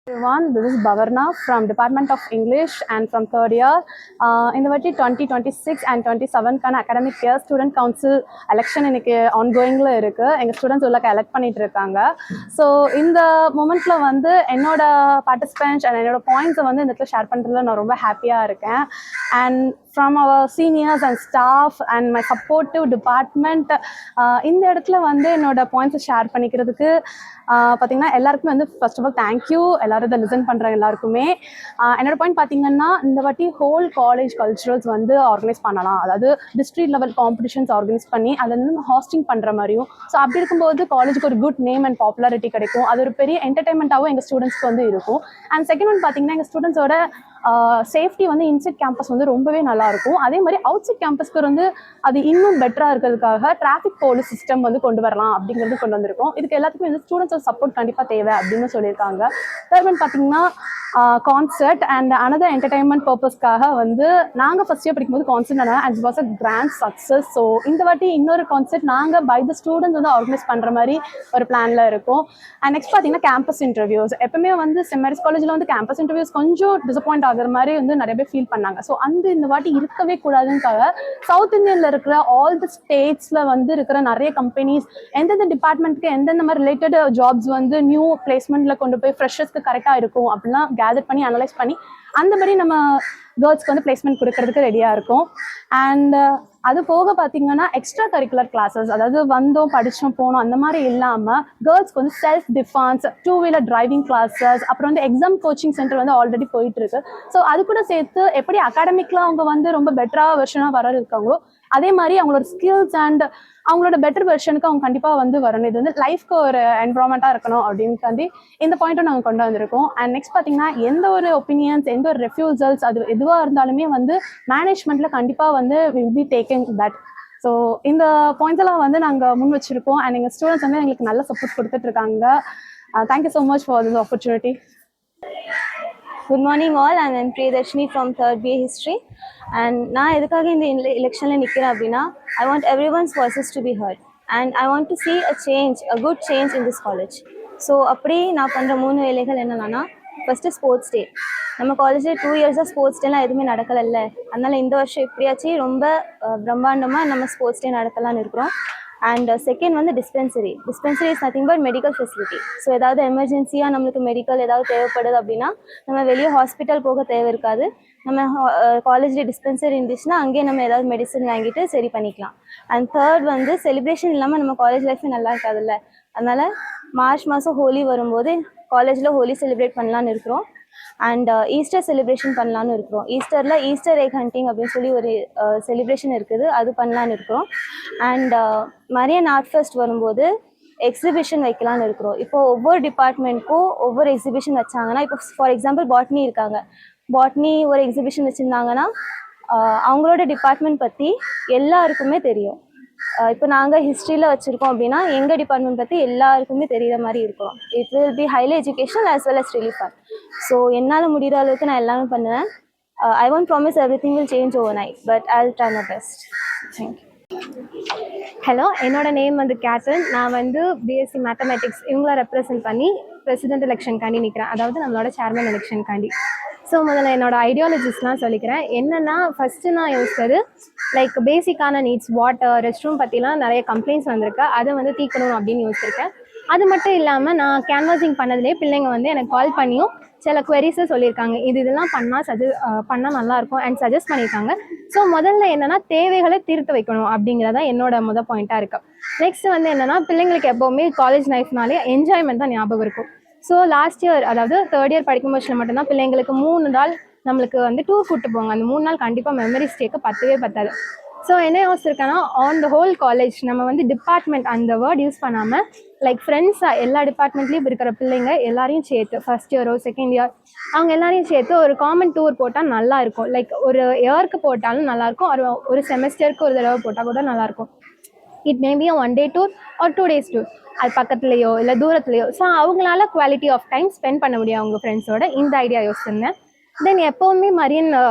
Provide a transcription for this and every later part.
Everyone, this is Bhavarna from Department of English and from third year. In the 2026 and 27 academic year student council election இன்னைக்கு ongoingல இருக்கு. எங்க students உள்ளக்க elect பண்ணிட்டு இருக்காங்க. So இந்த மூமெண்ட்ல வந்து என்னோட பார்ட்டிசிபென்ட்ஸ் அண்ட் என்னோட பாயிண்ட்ஸை வந்து இந்த இடத்துல ஷேர் பண்ணுறதுல நான் ரொம்ப ஹாப்பியாக இருக்கேன். And from our seniors and staff and my supportive department இந்த இடத்துல வந்து என்னோட பாயிண்ட்ஸை ஷேர் பண்ணிக்கிறதுக்கு பார்த்தீங்கன்னா எல்லாருக்குமே வந்து ஃபர்ஸ்ட் ஆஃப் ஆல் தேங்க்யூ. எல்லாரும் இதை லிசன் பண்ணுற எல்லாருக்குமே என்னோட பாயிண்ட் பார்த்தீங்கன்னா இந்த வாட்டி ஹோல் காலேஜ் கல்ச்சுரல்ஸ் வந்து ஆர்கனைஸ் பண்ணலாம். அதாவது டிஸ்ட்ரிக்ட் லெவல் காம்படிஷன்ஸ் ஆர்கனைஸ் பண்ணி அதை வந்து ஹாஸ்டிங் பண்ணுற மாதிரியும். ஸோ அப்படி இருக்கும்போது காலேஜுக்கு ஒரு குட் நேம் அண்ட் பாப்புலாரிட்டி கிடைக்கும். அது ஒரு பெரிய என்டர்டைன்மெண்ட்டாகவும் எங்கள் ஸ்டூடெண்ட்ஸ்க்கு வந்து இருக்கும். அண்ட் செகண்ட் ஒன் பார்த்தீங்கன்னா எங்கள் ஸ்டூடெண்ட்ஸோட சேஃப்டி வந்து இன்சைட் கேம்பஸ் வந்து ரொம்பவே நல்லாயிருக்கும். அதே மாதிரி அவுட் சைட் கேம்பஸ்க்கு வந்து அது இன்னும் பெட்டராக இருக்கிறதுக்காக டிராஃபிக் போலீஸ் சிஸ்டம் வந்து கொண்டு வரலாம் அப்படிங்கிறது கொண்டு வந்திருக்கோம். இதுக்கு எல்லாத்துக்குமே வந்து ஸ்டூடெண்ட்ஸோட சப்போர்ட் கண்டிப்பாக தேவை அப்படின்னு சொல்லியிருக்காங்க. தேர்ட் ஒன் பார்த்தீங்கன்னா கான்சர்ட் அண்ட் அனதர் என்டர்டைன்மெண்ட் பர்பஸ்க்காக வந்து நாங்கள் ஃபர்ஸ்ட் இயர் படிக்கும்போது concert and was a grand success. So இந்த வாட்டி இன்னொரு கான்சர்ட் நாங்கள் பை த ஸ்டூடெண்ட்ஸ் வந்து ஆர்கனைஸ் பண்ணுற மாதிரி ஒரு பிளானில் இருக்கும். அண்ட் நெக்ஸ்ட் பார்த்தீங்கன்னா கேம்பஸ் இன்டர்வியூஸ். எப்பவுமே வந்து சென்ட் மேரிஸ் காலேஜில் வந்து கேம்பஸ் இன்டர்வியூஸ் கொஞ்சம் டிசப்பாயிண்ட் ஆகிற மாதிரி வந்து நிறைய பேர் ஃபீல் பண்ணாங்க. ஸோ இந்த வாட்டி இருக்கவே கூடாதுக்காக சவுத் இந்தியனில் இருக்கிற ஆல் தி ஸ்டேட்ஸில் வந்து இருக்கிற நிறைய கம்பெனிஸ் எந்தெந்த டிபார்ட்மெண்ட்க்கு எந்தெந்த மாதிரி ரிலேட்டட் ஜாப்ஸ் வந்து நியூ பிளேஸ்மெண்ட்டில் கொண்டு போய் ஃப்ரெஷர்ஸ்க்கு கரெக்டாக இருக்கும் அப்படிலாம் கேதர் பண்ணி அனலைஸ் பண்ணி அந்த மாதிரி நம்ம கேர்ள்ஸ்க்கு வந்து பிளேஸ்மெண்ட் கொடுக்கறதுக்கு ரெடியாக இருக்கும். அண்ட் அது போக பார்த்தீங்கன்னா எக்ஸ்ட்ரா கரிக்குலர் கிளாஸஸ், அதாவது வந்தோம் படித்தோம் போனோம் அந்த மாதிரி இல்லாமல் கேர்ள்ஸ்க்கு வந்து self defends, 2-wheeler driving classes, அப்புறம் வந்து எக்ஸாம் கோச்சிங் சென்டர் வந்து ஆல்ரெடி போயிட்டு இருக்கு. ஸோ அது கூட சேர்த்து எப்படி அகாடமிக்லாம் அவங்க வந்து ரொம்ப பெட்டராக வெர்ஷனாக வர இருக்காங்களோ அதே மாதிரி அவங்களோட ஸ்கில்ஸ் அண்ட் அவங்களோட பெட்டர் வெர்ஷனுக்கு அவங்க கண்டிப்பாக வந்து வரணும். இது வந்து லைஃப்க்கு ஒரு என்வரான்மெண்ட்டாக இருக்கணும் அப்படின்னு இந்த பாயிண்ட்டும் நாங்கள் கொண்டு வந்திருக்கோம். அண்ட் நெக்ஸ்ட் பார்த்தீங்கன்னா எந்த ஒரு ஒப்பீனியன்ஸ் எந்த ஒரு ரெஃப்யூசல்ஸ் அது எதுவாக இருந்தாலுமே வந்து மேனேஜ்மெண்ட்டில் கண்டிப்பாக வந்து will be taking that. So இந்த பாயிண்ட்ஸ் எல்லாம் வந்து நாங்கள் முன் வச்சிருக்கோம். அண்ட் எங்கள் ஸ்டூடெண்ட்ஸ் வந்து எங்களுக்கு நல்ல சப்போர்ட் கொடுத்துட்டு இருக்காங்க. Thank you so much for this opportunity. Good morning all, and I'm Priyadarshini from 3rd BA History. And நான் எதுக்காக இந்த எலெக்ஷனில் நிற்கிறேன் அப்படின்னா, I want everyone's voices to be heard and I want to see a good change in this college. So அப்படி நான் பண்ணுற 3 வேலைகள் என்னென்னா, ஃபஸ்ட்டு ஸ்போர்ட்ஸ் டே. நம்ம காலேஜில் 2 இயர்ஸாக ஸ்போர்ட்ஸ் டேலாம் எதுவுமே நடக்கலைல்ல, அதனால் இந்த வருஷம் எப்படியாச்சும் ரொம்ப பிரம்மாண்டமாக நம்ம ஸ்போர்ட்ஸ் டே நடத்தலான்னு இருக்கிறோம். அண்ட் செகண்ட் வந்து dispensary is nothing but medical facility. So ஏதாவது எமர்ஜென்சியாக நம்மளுக்கு மெடிக்கல் ஏதாவது தேவைப்படுது அப்படின்னா நம்ம வெளியே ஹாஸ்பிட்டல் போக தேவை இருக்காது. நம்ம காலேஜில் டிஸ்பென்சரி இருந்துச்சுன்னா அங்கேயே நம்ம ஏதாவது மெடிசன் வாங்கிட்டு சரி பண்ணிக்கலாம். அண்ட் தேர்ட் வந்து செலிப்ரேஷன் இல்லாமல் நம்ம காலேஜ் லைஃபே நல்லா இருக்காதுல்ல, அதனால் மார்ச் மாதம் ஹோலி வரும்போது காலேஜில் ஹோலி செலிப்ரேட் பண்ணலான்னு இருக்கிறோம். அண்ட் ஈஸ்டர் செலிப்ரேஷன் பண்ணலான்னு இருக்கிறோம். ஈஸ்டர் எக் ஹண்டிங் அப்படின்னு சொல்லி ஒரு செலிப்ரேஷன் இருக்குது, அது பண்ணலான்னு இருக்கிறோம். அண்ட் மரியன் ஆர்ட் ஃபெஸ்ட் வரும்போது எக்ஸிபிஷன் வைக்கலான்னு இருக்கிறோம். இப்போ ஒவ்வொரு டிபார்ட்மெண்ட்க்கும் ஒவ்வொரு எக்ஸிபிஷன் வச்சாங்கன்னா, இப்போ ஃபார் எக்ஸாம்பிள் பாட்னி இருக்காங்க, பாட்னி ஒரு எக்ஸிபிஷன் வச்சுருந்தாங்கன்னா அவங்களோட டிபார்ட்மெண்ட் பற்றி எல்லாருக்குமே தெரியும். இப்போ நாங்கள் ஹிஸ்ட்ரியில் வச்சுருக்கோம் அப்படின்னா எங்கள் டிபார்ட்மெண்ட் பற்றி எல்லாருக்குமே தெரிகிற மாதிரி இருக்கும். It will be highly educational as well as really fun. So என்னால் முடிகிற அளவுக்கு நான் எல்லாமே பண்ணுவேன். I won't promise everything will change overnight, but I'll try my best. Thank you. Hello, என்னோட நேம் வந்து கேத்தன். நான் வந்து பிஎஸ்சி மேத்தமெட்டிக்ஸ் இவங்கள ரெப்ரசென்ட் பண்ணி பிரசிடென்ட் எலெக்ஷனுக்காண்டி நிற்கிறேன், அதாவது நம்மளோட சேர்மன் எலெக்ஷனுக்காண்டி. ஸோ முதல்ல என்னோட ஐடியாலஜிஸ்லாம் சொல்லிக்கிறேன். என்னென்னா ஃபஸ்ட்டு நான் யோசித்தது லைக் பேசிக்கான நீட்ஸ், வாட்டர், ரெஸ்ட் ரூம் பற்றிலாம் நிறைய கம்ப்ளைண்ட்ஸ் வந்திருக்கு, அதை வந்து தீர்க்கணும் அப்படின்னு யோசிச்சிருக்கேன். அது மட்டும் இல்லாமல் நான் கேன்வாசிங் பண்ணதுலேயே பிள்ளைங்க வந்து எனக்கு கால் பண்ணியும் சில குவரிஸை சொல்லியிருக்காங்க, இதெல்லாம் பண்ணால் நல்லாயிருக்கும் அண்ட் சஜஸ்ட் பண்ணியிருக்காங்க. ஸோ முதல்ல என்னென்னா தேவைகளை தீர்த்து வைக்கணும் அப்படிங்கிறதா என்னோட பாயிண்ட்டாக இருக்குது. நெக்ஸ்ட் வந்து என்னென்னா பிள்ளைங்களுக்கு எப்போவுமே காலேஜ் லைஃப்னாலே என்ஜாய்மெண்ட் தான் ஞாபகம் இருக்கும். ஸோ லாஸ்ட் இயர் அதாவது தேர்ட் இயர் படிக்கும் போது மட்டும்தான் பிள்ளைங்களுக்கு 3 நாள் நம்மளுக்கு வந்து டூர் கூப்பிட்டு போவாங்க. அந்த 3 நாள் கண்டிப்பாக மெமரிஸ் டேக்கு பத்தாது. ஸோ என்ன யோசிச்சிருக்கேன்னா ஆன் த ஹோல் காலேஜ் நம்ம வந்து டிபார்ட்மெண்ட் அந்த வேர்ட் யூஸ் பண்ணாமல் லைக் ஃப்ரெண்ட்ஸாக எல்லா டிபார்ட்மெண்ட்லேயும் இருக்கிற பிள்ளைங்க எல்லாரையும் சேர்த்து ஃபஸ்ட் இயரோ செகண்ட் இயர் அவங்க எல்லாரையும் சேர்த்து ஒரு காமன் டூர் போட்டால் நல்லாயிருக்கும். லைக் ஒரு இயருக்கு போட்டாலும் நல்லாயிருக்கும், ஒரு செமஸ்டருக்கு ஒரு தடவை போட்டால் கூட நல்லாயிருக்கும். It maybe 1 day tour or 2 days tour, அது பக்கத்துலேயோ இல்லை தூரத்துலையோ. ஸோ அவங்களால குவாலிட்டி ஆஃப் டைம் ஸ்பெண்ட் பண்ண முடியும் அவங்க ஃப்ரெண்ட்ஸோட. இந்த ஐடியா யோசிச்சிருந்தேன். தென் எப்போவுமே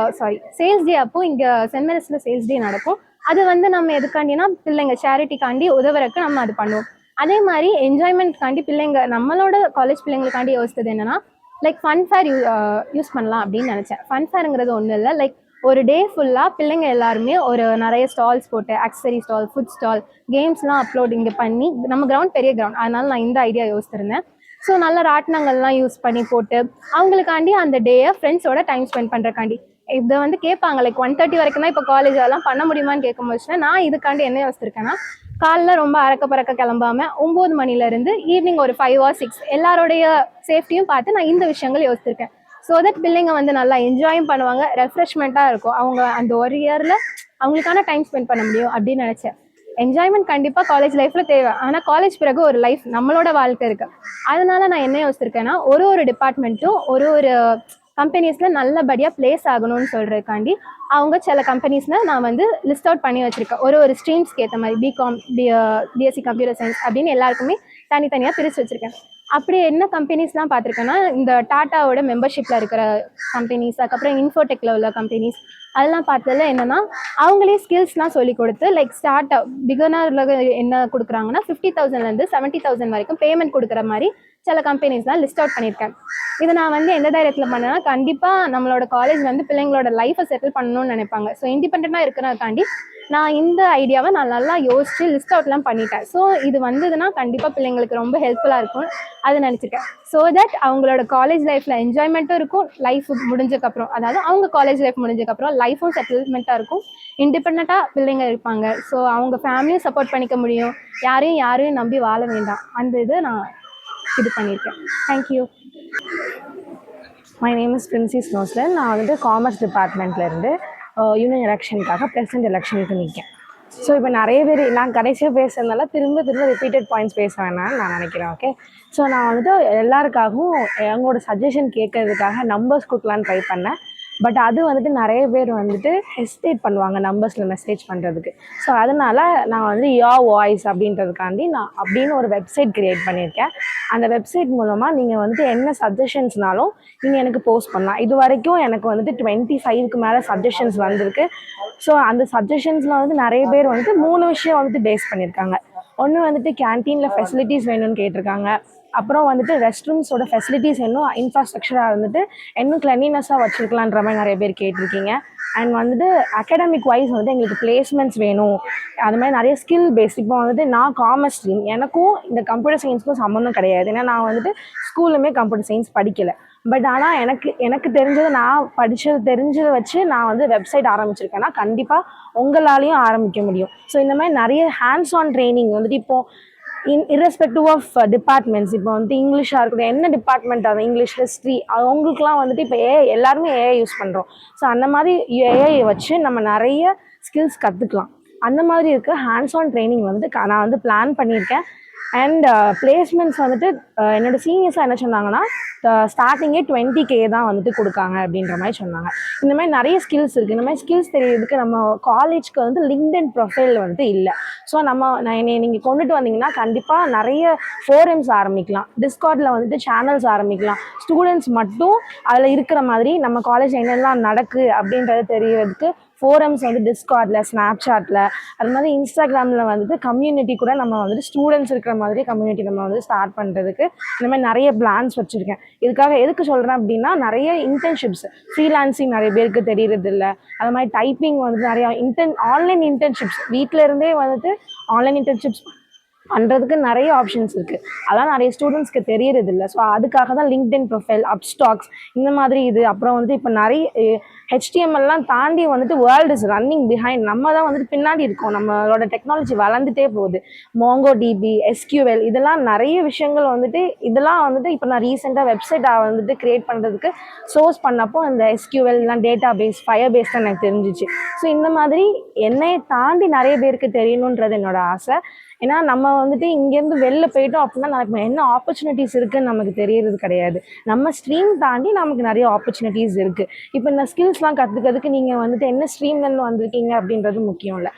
சேல்ஸ் டே அப்போ இங்கே சென்ட் மேரிஸில் சேல்ஸ் டே நடக்கும். அது வந்து நம்ம எதுக்காண்டினா பிள்ளைங்க சேரிட்டிக்காண்டி உதவுறதுக்கு நம்ம அது பண்ணுவோம். அதே மாதிரி என்ஜாய்மெண்ட்காண்டி பிள்ளைங்க நம்மளோட காலேஜ் பிள்ளைங்களுக்காண்டி யோசித்தது என்னென்னா லைக் ஃபன் ஃபேர் யூஸ் பண்ணலாம் அப்படின்னு நினச்சேன். ஃபன் ஃபேருங்கிறது ஒன்றும் இல்லை, லைக் ஒரு டே ஃபுல்லாக பிள்ளைங்க எல்லாருமே ஒரு நிறைய ஸ்டால்ஸ் போட்டு அக்சசரி ஸ்டால், ஃபுட் ஸ்டால், கேம்ஸ்லாம் இங்கே பண்ணி நம்ம கிரவுண்ட் பெரிய கிரவுண்ட், அதனால நான் இந்த ஐடியா யோசிச்சிருந்தேன். ஸோ நல்ல ராட்டினங்கள்லாம் யூஸ் பண்ணி போட்டு அவங்களுக்காண்டி அந்த டேயை ஃப்ரெண்ட்ஸோட டைம் ஸ்பெண்ட் பண்ணுறக்காண்டி இதை வந்து கேட்பாங்க லைக் 1:30 வரைக்கும் தான் இப்போ காலேஜ் அதெல்லாம் பண்ண முடியுமான்னு கேட்கும் போது நான் இதுக்காண்டி என்ன யோசிச்சிருக்கேன்னா காலைல ரொம்ப பறக்க கிளம்பாமல் 9 மணிலேருந்து ஈவினிங் ஒரு 5 or 6 எல்லாரோடைய சேஃப்டியும் பார்த்து நான் இந்த விஷயங்கள் யோசிச்சிருக்கேன். ஸோ தட் பிள்ளைங்க வந்து நல்லா என்ஜாயும் பண்ணுவாங்க, ரெஃப்ரெஷ்மெண்ட்டாக இருக்கும், அவங்க அந்த ஒரு இயரில் அவங்களுக்கான டைம் ஸ்பெண்ட் பண்ண முடியும் அப்படின்னு நினச்சேன். என்ஜாய்மெண்ட் கண்டிப்பாக காலேஜ் லைஃப்பில் தேவை, ஆனால் காலேஜ் பிறகு ஒரு லைஃப் நம்மளோட வாழ்க்கை இருக்குது. அதனால நான் என்ன யோசிச்சிருக்கேன்னா ஒரு டிபார்ட்மெண்ட்டும் ஒரு கம்பெனிஸில் நல்லபடியாக பிளேஸ் ஆகணும்னு சொல்கிறதுக்காண்டி அவங்க சில கம்பெனிஸில் நான் வந்து லிஸ்ட் அவுட் பண்ணி வச்சுருக்கேன். ஒரு ஸ்ட்ரீம்ஸ்க்கு ஏற்ற மாதிரி பிகாம், பிஎஸ்சி கம்ப்யூட்டர் சயின்ஸ் அப்படின்னு எல்லாருக்குமே தனித்தனியாக பிரித்து வச்சுருக்கேன். அப்படி என்ன கம்பெனிஸ்லாம் பார்த்துருக்கேன்னா இந்த டாட்டாவோட மெம்பர்ஷிப்பில் இருக்கிற கம்பெனிஸ், அதுக்கப்புறம் இன்ஃபோடெக்கில் உள்ள கம்பெனிஸ், அதெல்லாம் பார்த்ததுல என்னென்னா அவங்களே ஸ்கில்ஸ்லாம் சொல்லி கொடுத்து லைக் ஸ்டார்ட் அப் பிகினரில் என்ன கொடுக்குறாங்கன்னா 50,000லேருந்து 70,000 வரைக்கும் பேமெண்ட் கொடுக்குற மாதிரி சில கம்பெனிஸ்லாம் லிஸ்ட் அவுட் பண்ணியிருக்கேன். இதை நான் வந்து எந்த தைரியத்தில் பண்ணேன்னா கண்டிப்பாக நம்மளோட காலேஜ் வந்து பிள்ளைங்களோட லைஃப்பை செட்டில் பண்ணணும்னு நினைப்பாங்க. ஸோ இண்டிபெண்ட்டாக இருக்கிறதுக்காண்டி நான் இந்த ஐடியாவை நான் நல்லா யோசித்து லிஸ்ட் அவுட்லாம் பண்ணிட்டேன். ஸோ இது வந்ததுன்னா கண்டிப்பாக பிள்ளைங்களுக்கு ரொம்ப ஹெல்ப்ஃபுல்லாக இருக்கும் அது நினச்சிருக்கேன். ஸோ தட் அவங்களோட காலேஜ் லைஃப்பில் என்ஜாய்மெண்ட்டும் இருக்கும், லைஃப் முடிஞ்சக்கப்புறம் அதாவது அவங்க காலேஜ் லைஃப் முடிஞ்சக்கப்புறம் லைஃப்பும் செட்டில்மெண்ட்டாக இருக்கும், இண்டிபெண்ட்டாக பிள்ளைங்க இருப்பாங்க. ஸோ அவங்க ஃபேமிலியும் சப்போர்ட் பண்ணிக்க முடியும், யாரையும் நம்பி வாழ வேண்டாம். அந்த இதை நான் இது பண்ணியிருக்கேன். தேங்க்யூ. மை நேம் இஸ் பிரின்சிஸ் நோஸ்லன். நான் வந்துட்டு காமர்ஸ் டிபார்ட்மெண்ட்லேருந்து யூனியன் எலெக்ஷனுக்காக பிரசிடென்ட் எலெக்ஷனுக்கு நிற்கேன். ஸோ இப்போ நிறைய பேர் நான் கடைசியாக பேசுறதுனால திரும்ப ரிப்பீட்டட் பாயிண்ட்ஸ் பேச வேணாம்னு நான் நினைக்கிறேன். ஓகே, ஸோ நான் வந்துட்டு எல்லாருக்காகவும் அவங்களோட சஜஷன் கேட்கறதுக்காக நம்பர்ஸ் கொடுக்கலான்னு ட்ரை பண்ணேன். பட் அது வந்துட்டு நிறைய பேர் வந்துட்டு ஹெசிடேட் பண்ணுவாங்க நம்பர்ஸில் மெசேஜ் பண்ணுறதுக்கு. ஸோ அதனால் நான் வந்து யோர் வாய்ஸ் அப்படின்றதுக்காண்டி நான் அப்படின்னு ஒரு வெப்சைட் க்ரியேட் பண்ணியிருக்கேன். அந்த வெப்சைட் மூலமாக நீங்கள் வந்துட்டு என்ன சஜஷன்ஸ்னாலும் நீங்கள் எனக்கு போஸ்ட் பண்ணலாம். இது வரைக்கும் எனக்கு வந்துட்டு 25க்கு மேலே சஜஷன்ஸ் வந்திருக்கு. ஸோ அந்த சஜஷன்ஸில் வந்து நிறைய பேர் வந்துட்டு 3 விஷயம் வந்துட்டு பேஸ் பண்ணியிருக்காங்க. ஒன்று வந்துட்டு கேன்டீனில் ஃபெசிலிட்டிஸ் வேணும்னு கேட்டிருக்காங்க. அப்புறம் வந்துட்டு ரெஸ்ட் ரூம்ஸோட ஃபெசிலிட்டிஸ் இன்னும் இன்ஃப்ராஸ்ட்ரக்சராக வந்துட்டு இன்னும் கிளென்லினஸாக வச்சுருக்கலான்ற மாதிரி நிறைய பேர் கேட்டிருக்கீங்க. அண்ட் வந்துட்டு அகாடமிக் வைஸ் வந்துட்டு எங்களுக்கு பிளேஸ்மெண்ட்ஸ் வேணும், அது மாதிரி நிறைய ஸ்கில் பேஸ். இப்போ வந்துட்டு நான் காமர்ஸ் ஸ்ட்ரீம், எனக்கும் இந்த கம்ப்யூட்டர் சயின்ஸுக்கும் சம்மந்தம் கிடையாது. ஏன்னா நான் வந்துட்டு ஸ்கூல்லுமே கம்ப்யூட்டர் சயின்ஸ் படிக்கலை. பட் ஆனால் எனக்கு தெரிஞ்சதை நான் தெரிஞ்சதை வச்சு நான் வந்து வெப்சைட் ஆரம்பிச்சிருக்கேன்னா கண்டிப்பாக உங்களாலையும் ஆரம்பிக்க முடியும். ஸோ இந்த மாதிரி நிறைய ஹேண்ட்ஸ் ஆன் ட்ரைனிங் வந்துட்டு இப்போது irrespective ஆஃப் டிபார்ட்மெண்ட்ஸ், இப்போ வந்துட்டு இங்கிலீஷாக இருக்கட்டும், என்ன டிபார்ட்மெண்ட் அது இங்கிலீஷ், ஹிஸ்ட்ரி, அவங்களுக்குலாம் வந்துட்டு இப்போ எல்லாருமே ஏஐ யூஸ் பண்ணுறோம். ஸோ அந்த மாதிரி ஏஐ வச்சு நம்ம நிறைய ஸ்கில்ஸ் கற்றுக்கலாம். அந்த மாதிரி இருக்க ஹேண்ட்ஸ் ஆன் ட்ரைனிங் வந்து நான் வந்து பிளான் பண்ணியிருக்கேன். அண்ட் பிளேஸ்மெண்ட்ஸ் வந்துட்டு என்னோட சீனியர்ஸாக என்ன சொன்னாங்கன்னா ஸ்டார்டிங்கே 20K தான் வந்துட்டு கொடுக்காங்க அப்படின்ற மாதிரி சொன்னாங்க. இந்த மாதிரி நிறைய ஸ்கில்ஸ் இருக்குது. இந்த மாதிரி ஸ்கில்ஸ் தெரியறதுக்கு நம்ம காலேஜ்க்கு வந்து லிங்க்டின் ப்ரொஃபைல் வந்துட்டு இல்லை. ஸோ நான் என்னை நீங்கள் கொண்டுட்டு வந்தீங்கன்னா கண்டிப்பாக நிறைய ஃபோரம்ஸ் ஆரம்பிக்கலாம், டிஸ்கார்டில் வந்துட்டு சேனல்ஸ் ஆரம்பிக்கலாம். ஸ்டூடெண்ட்ஸ் மட்டும் அதில் இருக்கிற மாதிரி நம்ம காலேஜ் என்னெல்லாம் நடக்குது அப்படின்றது தெரியறதுக்கு ஃபோரம்ஸ் வந்து டிஸ்கார்டில், ஸ்னாப்சாட்டில், அது மாதிரி இன்ஸ்டாகிராமில் வந்துட்டு கம்யூனிட்டி கூட நம்ம வந்துட்டு ஸ்டூடெண்ட்ஸ் இருக்கிற மாதிரி கம்யூனிட்டி நம்ம வந்து ஸ்டார்ட் பண்ணுறதுக்கு இந்த மாதிரி நிறைய பிளான்ஸ் வச்சுருக்கேன். இதுக்காக எதுக்கு சொல்கிறேன் அப்படின்னா, நிறைய இன்டர்ன்ஷிப்ஸ், ஃப்ரீலான்சிங் நிறைய பேருக்கு தெரியறது இல்லை. அது மாதிரி டைப்பிங் வந்துட்டு நிறையா ஆன்லைன் இன்டர்ன்ஷிப்ஸ், வீட்டில் இருந்தே வந்துட்டு ஆன்லைன் இன்டர்ன்ஷிப்ஸ் பண்ணுறதுக்கு நிறைய ஆப்ஷன்ஸ் இருக்குது. அதான் நிறைய ஸ்டூடெண்ட்ஸ்க்கு தெரியறது இல்லை. ஸோ அதுக்காக தான் லிங்க்டின் ப்ரொஃபைல், அப்ஸ்டாக்ஸ் இந்த மாதிரி இது. அப்புறம் வந்துட்டு இப்போ நிறைய HTMLலாம் தாண்டி வந்துட்டு வேர்ல்டு இஸ் ரன்னிங் பிஹைண்ட். நம்ம தான் வந்துட்டு பின்னாடி இருக்கோம். நம்மளோட டெக்னாலஜி வளர்ந்துட்டே போகுது. MongoDB, SQL இதெல்லாம் நிறைய விஷயங்கள் வந்துட்டு இதெல்லாம் வந்துட்டு இப்போ நான் ரீசெண்டாக வெப்சைட் வந்துட்டு க்ரியேட் பண்ணுறதுக்கு சோர்ஸ் பண்ணப்போ அந்த SQL எல்லாம் டேட்டா பேஸ், ஃபயர் பேஸ் தான் எனக்கு தெரிஞ்சிச்சு. ஸோ இந்த மாதிரி என்னை தாண்டி நிறைய பேருக்கு தெரியணுன்றது என்னோட ஆசை. ஏன்னா நம்ம வந்துட்டு இங்கேருந்து வெளில போயிட்டோம் அப்படின்னா நமக்கு என்ன ஆப்பர்ச்சுனிட்டிஸ் இருக்குதுன்னு நமக்கு தெரியறது கிடையாது. நம்ம ஸ்ட்ரீம் தாண்டி நமக்கு நிறைய ஆப்பர்ச்சுனிட்டிஸ் இருக்குது. இப்போ இந்த ஸ்கில்ஸ்லாம் கற்றுக்கிறதுக்கு நீங்கள் வந்துட்டு என்ன ஸ்ட்ரீம்லேருந்து வந்திருக்கீங்க அப்படின்றது முக்கியம் இல்லை.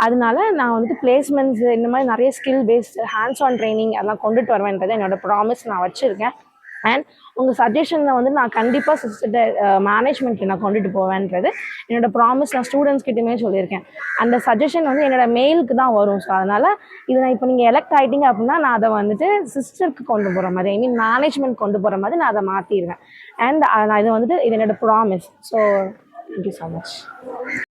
அதனால நான் வந்துட்டு பிளேஸ்மெண்ட்ஸ் இந்த மாதிரி நிறைய skill based hands on training அதெல்லாம் கொண்டுட்டு வருவேன்றது என்னோட ப்ராமிஸ் நான் வச்சுருக்கேன். அண்ட் உங்கள் சஜஷனை வந்து நான் கண்டிப்பாக சிஸ்டர்கிட்ட மேனேஜ்மெண்ட்டில் நான் கொண்டுட்டு போவேன்றது என்னோடய ப்ராமிஸ். நான் ஸ்டூடெண்ட்ஸ்கிட்டையுமே சொல்லியிருக்கேன். அந்த சஜஷன் வந்து என்னோடய மெயிலுக்கு தான் வரும். ஸோ அதனால் இதை நான் இப்போ நீங்கள் எலெக்ட் ஆகிட்டீங்க அப்படின்னா நான் அதை வந்துட்டு சிஸ்டருக்கு கொண்டு போகிற மாதிரி, ஐ மீன் மேனேஜ்மெண்ட் கொண்டு போகிற மாதிரி நான் அதை மாற்றிடுவேன். அண்ட் நான் இது வந்துட்டு இது என்னோடய promise. So thank you so much.